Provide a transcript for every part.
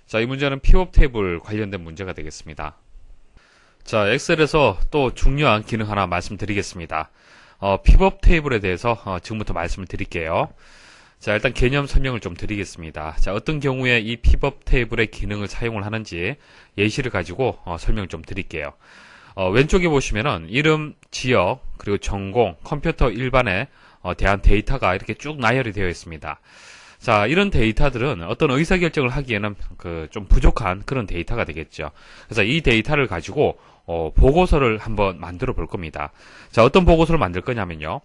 자, 이 문제는 피벗 테이블 관련된 문제가 되겠습니다. 자, 엑셀에서 또 중요한 기능 하나 말씀드리겠습니다. 피벗 테이블에 대해서 지금부터 말씀을 드릴게요. 자, 일단 개념 설명을 좀 드리겠습니다. 자, 어떤 경우에 이 피벗 테이블의 기능을 사용을 하는지 예시를 가지고 설명을 좀 드릴게요. 왼쪽에 보시면은 이름, 지역, 그리고 전공, 컴퓨터 일반에 대한 데이터가 이렇게 쭉 나열이 되어 있습니다. 자, 이런 데이터들은 어떤 의사결정을 하기에는 좀 부족한 그런 데이터가 되겠죠. 그래서 이 데이터를 가지고 보고서를 한번 만들어 볼 겁니다. 자, 어떤 보고서를 만들 거냐면요.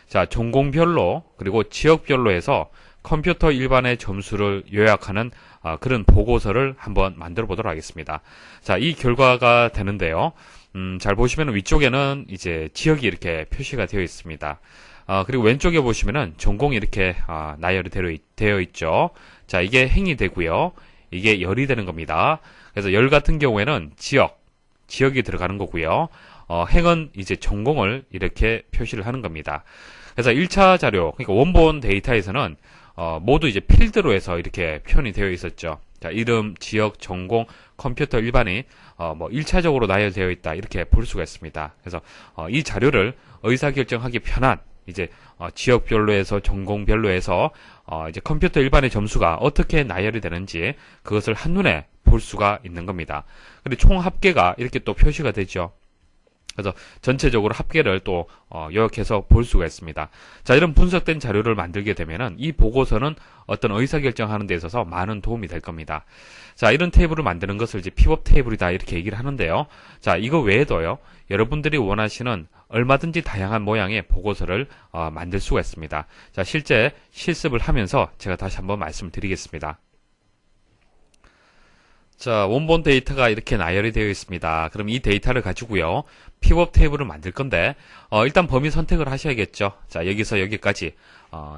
자, 전공별로 그리고 지역별로 해서 컴퓨터 일반의 점수를 요약하는 그런 보고서를 한번 만들어 보도록 하겠습니다. 자, 이 결과가 되는데요. 잘 보시면 위쪽에는 이제 지역이 이렇게 표시가 되어 있습니다. 그리고 왼쪽에 보시면은 전공이 이렇게 나열이 되어 있죠. 자, 이게 행이 되고요. 이게 열이 되는 겁니다. 그래서 열 같은 경우에는 지역이 들어가는 거고요. 행은 이제 전공을 이렇게 표시를 하는 겁니다. 그래서 1차 자료, 그러니까 원본 데이터에서는 모두 이제 필드로 해서 이렇게 표현이 되어 있었죠. 자, 이름, 지역, 전공, 컴퓨터 일반이 1차적으로 나열되어 있다, 이렇게 볼 수가 있습니다. 그래서 이 자료를 의사결정하기 편한 이제 지역별로 해서 전공별로 해서 이제 컴퓨터 일반의 점수가 어떻게 나열이 되는지 그것을 한눈에 볼 수가 있는 겁니다. 근데 총 합계가 이렇게 또 표시가 되죠. 그래서 전체적으로 합계를 또 요약해서 볼 수가 있습니다. 자, 이런 분석된 자료를 만들게 되면은 이 보고서는 어떤 의사결정하는 데 있어서 많은 도움이 될 겁니다. 자, 이런 테이블을 만드는 것을 이제 피벗 테이블이다, 이렇게 얘기를 하는데요. 자, 이거 외에도요, 여러분들이 원하시는 얼마든지 다양한 모양의 보고서를 만들 수가 있습니다. 자, 실제 실습을 하면서 제가 다시 한번 말씀을 드리겠습니다. 자, 원본 데이터가 이렇게 나열이 되어 있습니다. 그럼 이 데이터를 가지고요, 피벗 테이블을 만들 건데, 일단 범위 선택을 하셔야겠죠. 자, 여기서 여기까지,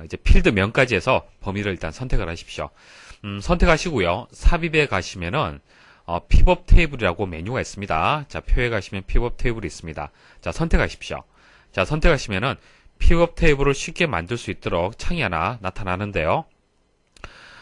이제 필드명까지 해서 범위를 일단 선택을 하십시오. 선택하시고요, 삽입에 가시면은, 피벗 테이블이라고 메뉴가 있습니다. 자, 표에 가시면 피벗 테이블이 있습니다. 자, 선택하십시오. 자, 선택하시면은, 피벗 테이블을 쉽게 만들 수 있도록 창이 하나 나타나는데요.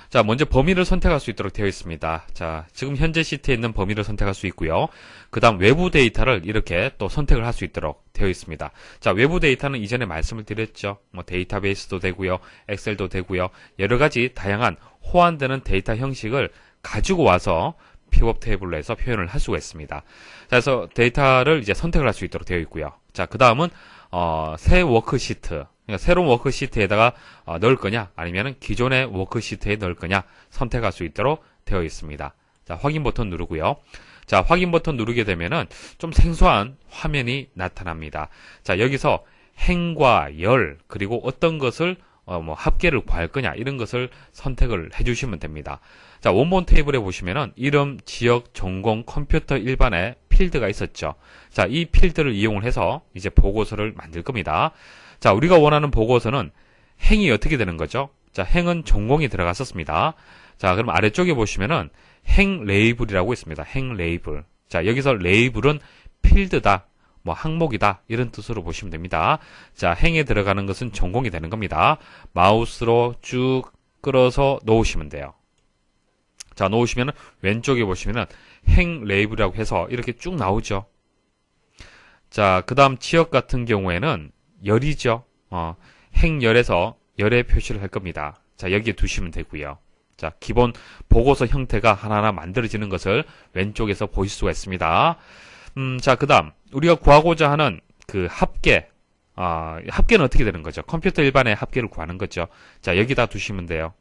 자, 먼저 범위를 선택할 수 있도록 되어 있습니다. 자, 지금 현재 시트에 있는 범위를 선택할 수 있고요. 그 다음 외부 데이터를 이렇게 또 선택을 할 수 있도록 되어 있습니다. 자, 외부 데이터는 이전에 말씀을 드렸죠. 데이터베이스도 되고요, 엑셀도 되고요, 여러 가지 다양한 호환되는 데이터 형식을 가지고 와서 피벗 테이블로 해서 표현을 할 수가 있습니다. 자, 그래서 데이터를 이제 선택을 할 수 있도록 되어 있고요. 자, 그 다음은 새 워크시트, 그러니까 새로운 워크시트에다가 넣을 거냐, 아니면 기존의 워크시트에 넣을 거냐 선택할 수 있도록 되어 있습니다. 자, 확인 버튼 누르고요. 자, 확인 버튼 누르게 되면은 좀 생소한 화면이 나타납니다. 자, 여기서 행과 열, 그리고 어떤 것을 합계를 구할 거냐, 이런 것을 선택을 해주시면 됩니다. 자, 원본 테이블에 보시면은 이름, 지역, 전공, 컴퓨터 일반에 필드가 있었죠. 자, 이 필드를 이용을 해서 이제 보고서를 만들 겁니다. 자, 우리가 원하는 보고서는 행이 어떻게 되는 거죠? 자, 행은 전공이 들어갔었습니다. 자, 그럼 아래쪽에 보시면은 행 레이블이라고 있습니다. 행 레이블. 자, 여기서 레이블은 필드다, 항목이다, 이런 뜻으로 보시면 됩니다. 자, 행에 들어가는 것은 전공이 되는 겁니다. 마우스로 쭉 끌어서 놓으시면 돼요. 자, 놓으시면 왼쪽에 보시면은 행 레이블이라고 해서 이렇게 쭉 나오죠. 자, 그 다음 지역 같은 경우에는 열이죠. 행열에서 열의 표시를 할 겁니다. 자, 여기에 두시면 되고요. 자, 기본 보고서 형태가 하나하나 만들어지는 것을 왼쪽에서 보실 수가 있습니다. 자, 그 다음 우리가 구하고자 하는 그 합계, 합계는 어떻게 되는 거죠? 컴퓨터 일반의 합계를 구하는 거죠. 자, 여기다 두시면 돼요.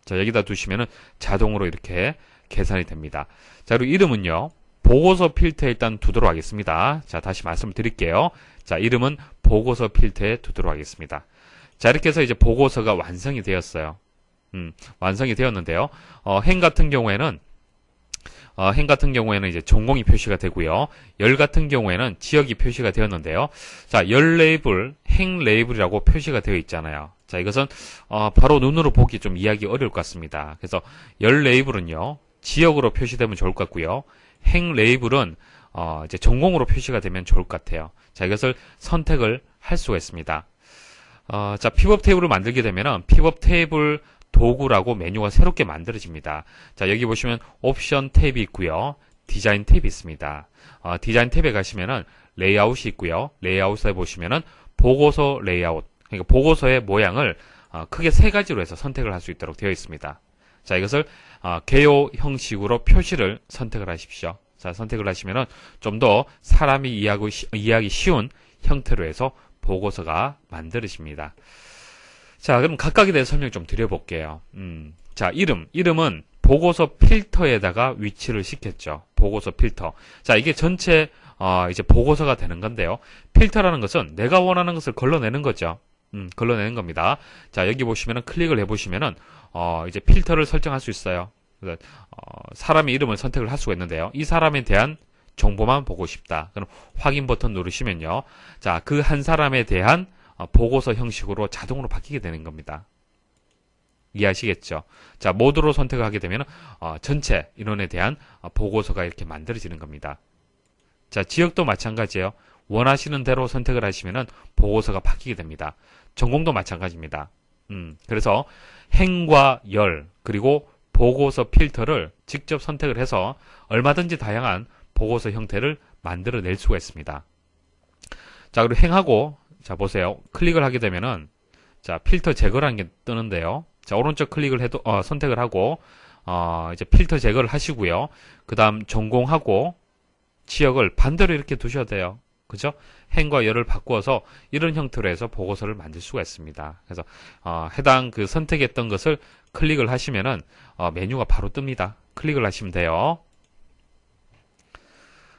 자, 여기다 두시면은 자동으로 이렇게 계산이 됩니다. 자, 그리고 이름은요, 보고서 필터에 일단 두도록 하겠습니다. 자, 다시 말씀을 드릴게요. 자, 이름은 보고서 필터에 두도록 하겠습니다. 자, 이렇게 해서 이제 보고서가 완성이 되었어요. 완성이 되었는데요. 행 같은 경우에는 이제 전공이 표시가 되고요. 열 같은 경우에는 지역이 표시가 되었는데요. 자, 열 레이블, 행 레이블이라고 표시가 되어 있잖아요. 자, 이것은 바로 눈으로 보기 좀 이해하기 어려울 것 같습니다. 그래서 열 레이블은요, 지역으로 표시되면 좋을 것 같고요. 행 레이블은 이제 전공으로 표시가 되면 좋을 것 같아요. 자, 이것을 선택을 할 수가 있습니다. 자, 피벗 테이블을 만들게 되면은 피벗 테이블 도구라고 메뉴가 새롭게 만들어집니다. 자, 여기 보시면 옵션 탭이 있고요. 디자인 탭이 있습니다. 디자인 탭에 가시면은 레이아웃이 있고요. 레이아웃에 보시면은 보고서 레이아웃, 그러니까 보고서의 모양을 크게 세 가지로 해서 선택을 할 수 있도록 되어 있습니다. 자, 이것을 개요 형식으로 표시를 선택을 하십시오. 자, 선택을 하시면은 좀 더 사람이 이해하기 쉬운 형태로 해서 보고서가 만들어집니다. 자, 그럼 각각에 대해서 설명 좀 드려볼게요. 자, 이름은 보고서 필터에다가 위치를 시켰죠. 보고서 필터. 자, 이게 전체 이제 보고서가 되는 건데요. 필터라는 것은 내가 원하는 것을 걸러내는 거죠. 걸러내는 겁니다. 자, 여기 보시면은 클릭을 해보시면은 이제 필터를 설정할 수 있어요. 그래서 사람의 이름을 선택을 할 수가 있는데요. 이 사람에 대한 정보만 보고 싶다. 그럼 확인 버튼 누르시면요. 자, 그 한 사람에 대한 보고서 형식으로 자동으로 바뀌게 되는 겁니다. 이해하시겠죠? 자, 모드로 선택을 하게 되면 전체 인원에 대한 보고서가 이렇게 만들어지는 겁니다. 자, 지역도 마찬가지예요. 원하시는 대로 선택을 하시면 보고서가 바뀌게 됩니다. 전공도 마찬가지입니다. 그래서 행과 열 그리고 보고서 필터를 직접 선택을 해서 얼마든지 다양한 보고서 형태를 만들어낼 수가 있습니다. 자, 그리고 행하고 자, 보세요. 클릭을 하게 되면은 자, 필터 제거라는 게 뜨는데요. 자, 오른쪽 클릭을 해도 선택을 하고 이제 필터 제거를 하시고요. 그다음 전공하고 지역을 반대로 이렇게 두셔야 돼요. 그죠? 행과 열을 바꾸어서 이런 형태로 해서 보고서를 만들 수가 있습니다. 그래서 해당 그 선택했던 것을 클릭을 하시면은 메뉴가 바로 뜹니다. 클릭을 하시면 돼요.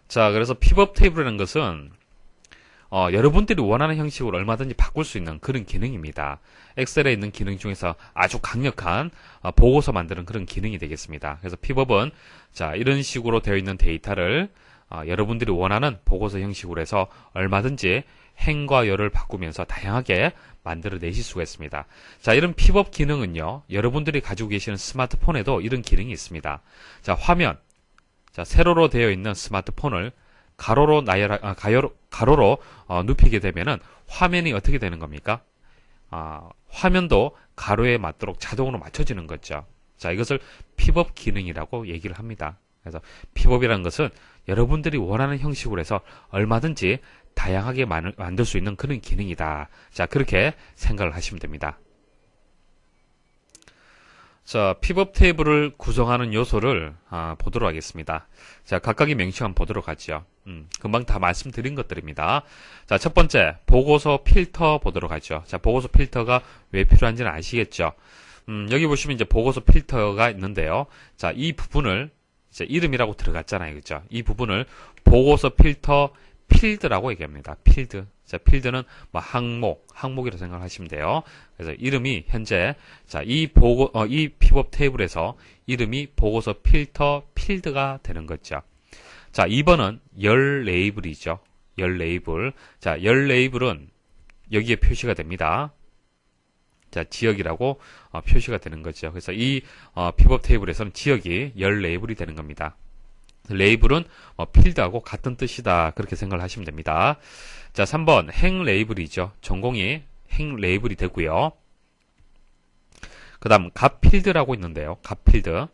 자, 그래서 픽업 테이블이라는 것은 여러분들이 원하는 형식으로 얼마든지 바꿀 수 있는 그런 기능입니다. 엑셀에 있는 기능 중에서 아주 강력한 보고서 만드는 그런 기능이 되겠습니다. 그래서 픽업은 자, 이런 식으로 되어 있는 데이터를 여러분들이 원하는 보고서 형식으로 해서 얼마든지 행과 열을 바꾸면서 다양하게 만들어내실 수가 있습니다. 자, 이런 픽업 기능은요, 여러분들이 가지고 계시는 스마트폰에도 이런 기능이 있습니다. 자, 화면, 자, 세로로 되어 있는 스마트폰을 가로로 가로로 눕히게 되면은 화면이 어떻게 되는 겁니까? 화면도 가로에 맞도록 자동으로 맞춰지는 거죠. 자, 이것을 픽업 기능이라고 얘기를 합니다. 그래서 픽업이라는 것은 여러분들이 원하는 형식으로 해서 얼마든지 다양하게 만들 수 있는 그런 기능이다. 자, 그렇게 생각을 하시면 됩니다. 자, 픽업 테이블을 구성하는 요소를 보도록 하겠습니다. 자, 각각의 명칭 한번 보도록 하죠. 금방 다 말씀드린 것들입니다. 자, 첫 번째, 보고서 필터 보도록 하죠. 자, 보고서 필터가 왜 필요한지는 아시겠죠? 여기 보시면 이제 보고서 필터가 있는데요. 자, 이 부분을 이제 이름이라고 들어갔잖아요. 그죠? 이 부분을 보고서 필터 필드라고 얘기합니다. 필드. 자, 필드는 뭐 항목이라고 생각하시면 돼요. 그래서 이름이 현재 자, 이 픽업 테이블에서 이름이 보고서 필터 필드가 되는 거죠. 자, 2번은 열 레이블이죠. 열 레이블. 자, 열 레이블은 여기에 표시가 됩니다. 자, 지역이라고 표시가 되는 거죠. 그래서 이 픽업 테이블에서는 지역이 열 레이블이 되는 겁니다. 레이블은 필드하고 같은 뜻이다. 그렇게 생각을 하시면 됩니다. 자, 3번 행 레이블이죠. 전공이 행 레이블이 되고요. 그 다음 값 필드라고 있는데요. 값 필드.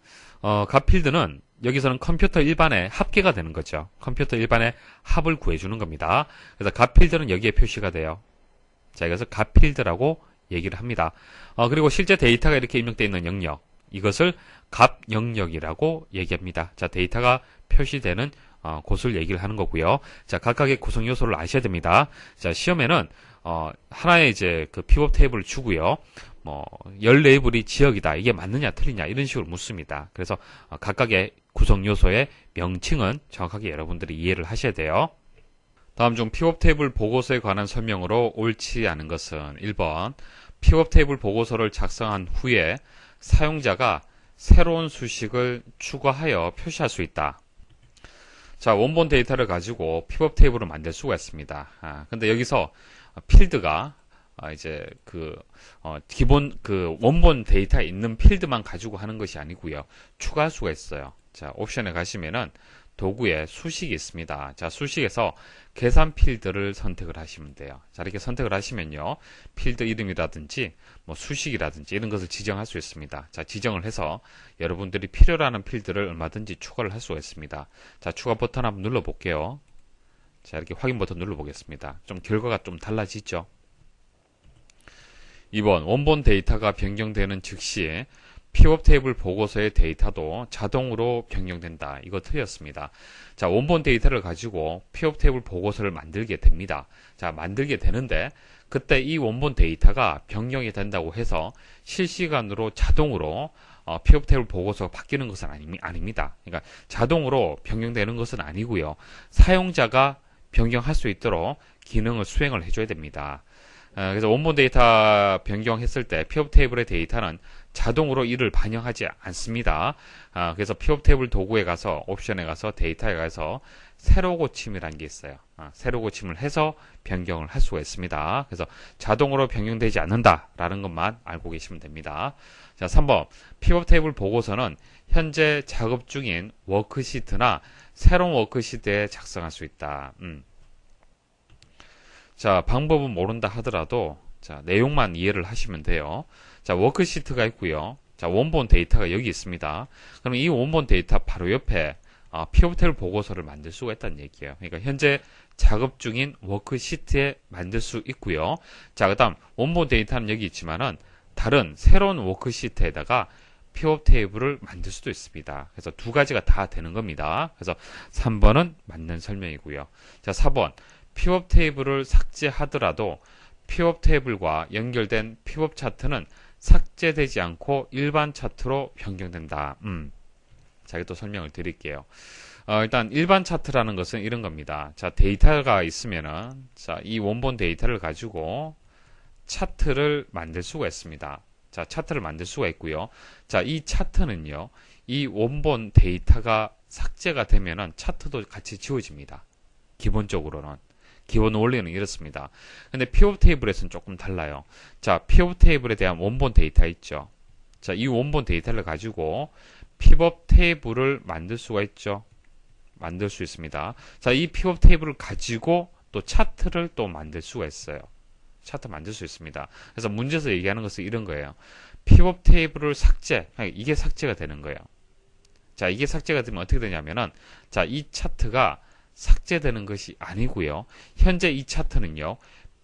값 필드는 여기서는 컴퓨터 일반의 합계가 되는 거죠. 컴퓨터 일반의 합을 구해주는 겁니다. 그래서 값 필드는 여기에 표시가 돼요. 자, 이것을 값 필드라고 얘기를 합니다. 그리고 실제 데이터가 이렇게 입력되어 있는 영역, 이것을 값 영역이라고 얘기합니다. 자, 데이터가 표시되는 곳을 얘기를 하는 거고요. 자, 각각의 구성 요소를 아셔야 됩니다. 자, 시험에는 하나의 이제 그 픽업 테이블을 주고요. 열 레이블이 지역이다. 이게 맞느냐 틀리냐 이런 식으로 묻습니다. 그래서 각각의 구성 요소의 명칭은 정확하게 여러분들이 이해를 하셔야 돼요. 다음 중 픽업 테이블 보고서에 관한 설명으로 옳지 않은 것은 1번 픽업 테이블 보고서를 작성한 후에 사용자가 새로운 수식을 추가하여 표시할 수 있다. 자, 원본 데이터를 가지고 픽업 테이블을 만들 수가 있습니다. 근데 여기서 필드가 이제 기본 원본 데이터에 있는 필드만 가지고 하는 것이 아니고요. 추가할 수가 있어요. 자, 옵션에 가시면은 도구에 수식이 있습니다. 자, 수식에서 계산 필드를 선택을 하시면 돼요. 자, 이렇게 선택을 하시면요. 필드 이름이라든지 뭐 수식이라든지 이런 것을 지정할 수 있습니다. 자, 지정을 해서 여러분들이 필요로 하는 필드를 얼마든지 추가를 할 수가 있습니다. 자, 추가 버튼 한번 눌러 볼게요. 자, 이렇게 확인 버튼 눌러 보겠습니다. 좀 결과가 좀 달라지죠. 2번, 원본 데이터가 변경되는 즉시 픽업 테이블 보고서의 데이터도 자동으로 변경된다. 이거 틀렸습니다. 자, 원본 데이터를 가지고 픽업 테이블 보고서를 만들게 됩니다. 자, 만들게 되는데 그때 이 원본 데이터가 변경이 된다고 해서 실시간으로 자동으로 픽업 테이블 보고서가 바뀌는 것은 아닙니다. 그러니까 자동으로 변경되는 것은 아니고요. 사용자가 변경할 수 있도록 기능을 수행을 해줘야 됩니다. 그래서 원본 데이터 변경했을 때 픽업 테이블의 데이터는 자동으로 이를 반영하지 않습니다. 그래서 픽업 테이블 도구에 가서 옵션에 가서 데이터에 가서 세로 고침이라는 게 있어요. 세로 고침을 해서 변경을 할 수가 있습니다. 그래서 자동으로 변경되지 않는다라는 것만 알고 계시면 됩니다. 자, 3번 픽업 테이블 보고서는 현재 작업 중인 워크시트나 새로운 워크시트에 작성할 수 있다. 자, 방법은 모른다 하더라도 자, 내용만 이해를 하시면 돼요. 자, 워크시트가 있고요. 자, 원본 데이터가 여기 있습니다. 그럼 이 원본 데이터 바로 옆에 픽업 테이블 보고서를 만들 수가 있다는 얘기예요. 그러니까 현재 작업 중인 워크시트에 만들 수 있고요. 자, 그다음 원본 데이터는 여기 있지만은 다른 새로운 워크시트에다가 픽업 테이블을 만들 수도 있습니다. 그래서 두 가지가 다 되는 겁니다. 그래서 3번은 맞는 설명이고요. 자, 4번 픽업 테이블을 삭제하더라도 픽업 테이블과 연결된 픽업 차트는 삭제되지 않고 일반 차트로 변경된다. 자, 이것도 설명을 드릴게요. 일단 일반 차트라는 것은 이런 겁니다. 자, 데이터가 있으면은 자, 이 원본 데이터를 가지고 차트를 만들 수가 있습니다. 자, 차트를 만들 수가 있고요. 자, 이 차트는요. 이 원본 데이터가 삭제가 되면은 차트도 같이 지워집니다. 기본적으로는. 기본 원리는 이렇습니다. 근데 픽업 테이블에서는 조금 달라요. 자, 픽업 테이블에 대한 원본 데이터 있죠. 자, 이 원본 데이터를 가지고 픽업 테이블을 만들 수가 있죠. 만들 수 있습니다. 자, 이 픽업 테이블을 가지고 또 차트를 또 만들 수가 있어요. 차트 만들 수 있습니다. 그래서 문제에서 얘기하는 것은 이런 거예요. 픽업 테이블을 삭제, 이게 삭제가 되는 거예요. 자, 이게 삭제가 되면 어떻게 되냐면은 자, 이 차트가 삭제되는 것이 아니고요. 현재 이 차트는요.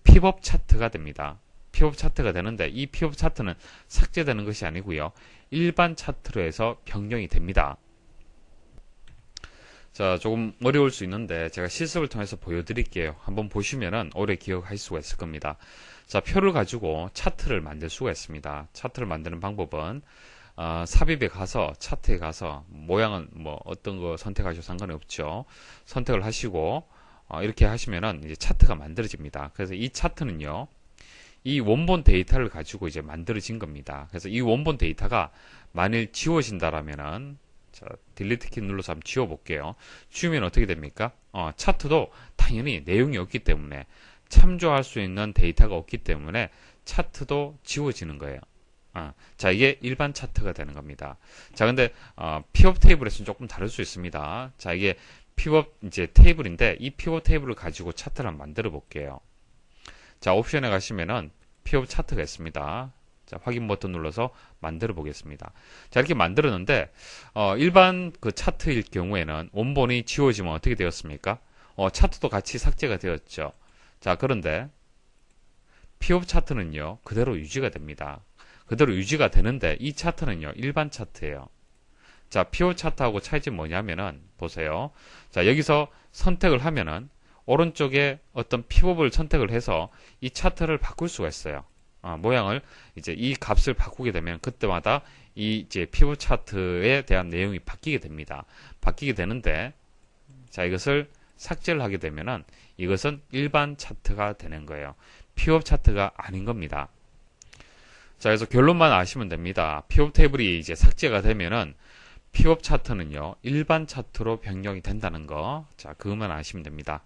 픽업 차트가 됩니다. 픽업 차트가 되는데 이 픽업 차트는 삭제되는 것이 아니고요. 일반 차트로 해서 변경이 됩니다. 자, 조금 어려울 수 있는데 제가 실습을 통해서 보여드릴게요. 한번 보시면은 오래 기억할 수가 있을 겁니다. 자, 표를 가지고 차트를 만들 수가 있습니다. 차트를 만드는 방법은 삽입에 가서 차트에 가서 모양은 뭐 어떤 거 선택하셔도 상관이 없죠. 선택을 하시고 이렇게 하시면은 이제 차트가 만들어집니다. 그래서 이 차트는요. 이 원본 데이터를 가지고 이제 만들어진 겁니다. 그래서 이 원본 데이터가 만일 지워진다라면은 자, 딜리트 키 눌러서 한번 지워 볼게요. 지우면 어떻게 됩니까? 차트도 당연히 내용이 없기 때문에 참조할 수 있는 데이터가 없기 때문에 차트도 지워지는 거예요. 자, 이게 일반 차트가 되는 겁니다. 자, 근데 픽업 테이블에서는 조금 다를 수 있습니다. 자, 이게 픽업 이제 테이블인데 이 픽업 테이블을 가지고 차트를 한번 만들어 볼게요. 자, 옵션에 가시면은 픽업 차트가 있습니다. 자, 확인 버튼 눌러서 만들어 보겠습니다. 자, 이렇게 만들었는데 일반 그 차트일 경우에는 원본이 지워지면 어떻게 되었습니까? 차트도 같이 삭제가 되었죠. 자, 그런데 픽업 차트는요. 그대로 유지가 됩니다. 그대로 유지가 되는데 이 차트는요. 일반 차트예요. 자, 픽업 차트하고 차이점이 뭐냐면은 보세요. 자, 여기서 선택을 하면은 오른쪽에 어떤 픽업을 선택을 해서 이 차트를 바꿀 수가 있어요. 모양을 이제 이 값을 바꾸게 되면 그때마다 이 이제 픽업 차트에 대한 내용이 바뀌게 됩니다. 바뀌게 되는데 자, 이것을 삭제를 하게 되면은 이것은 일반 차트가 되는 거예요. 픽업 차트가 아닌 겁니다. 자, 그래서 결론만 아시면 됩니다. 픽업 테이블이 이제 삭제가 되면은 픽업 차트는요, 일반 차트로 변경이 된다는 거. 자, 그것만 아시면 됩니다.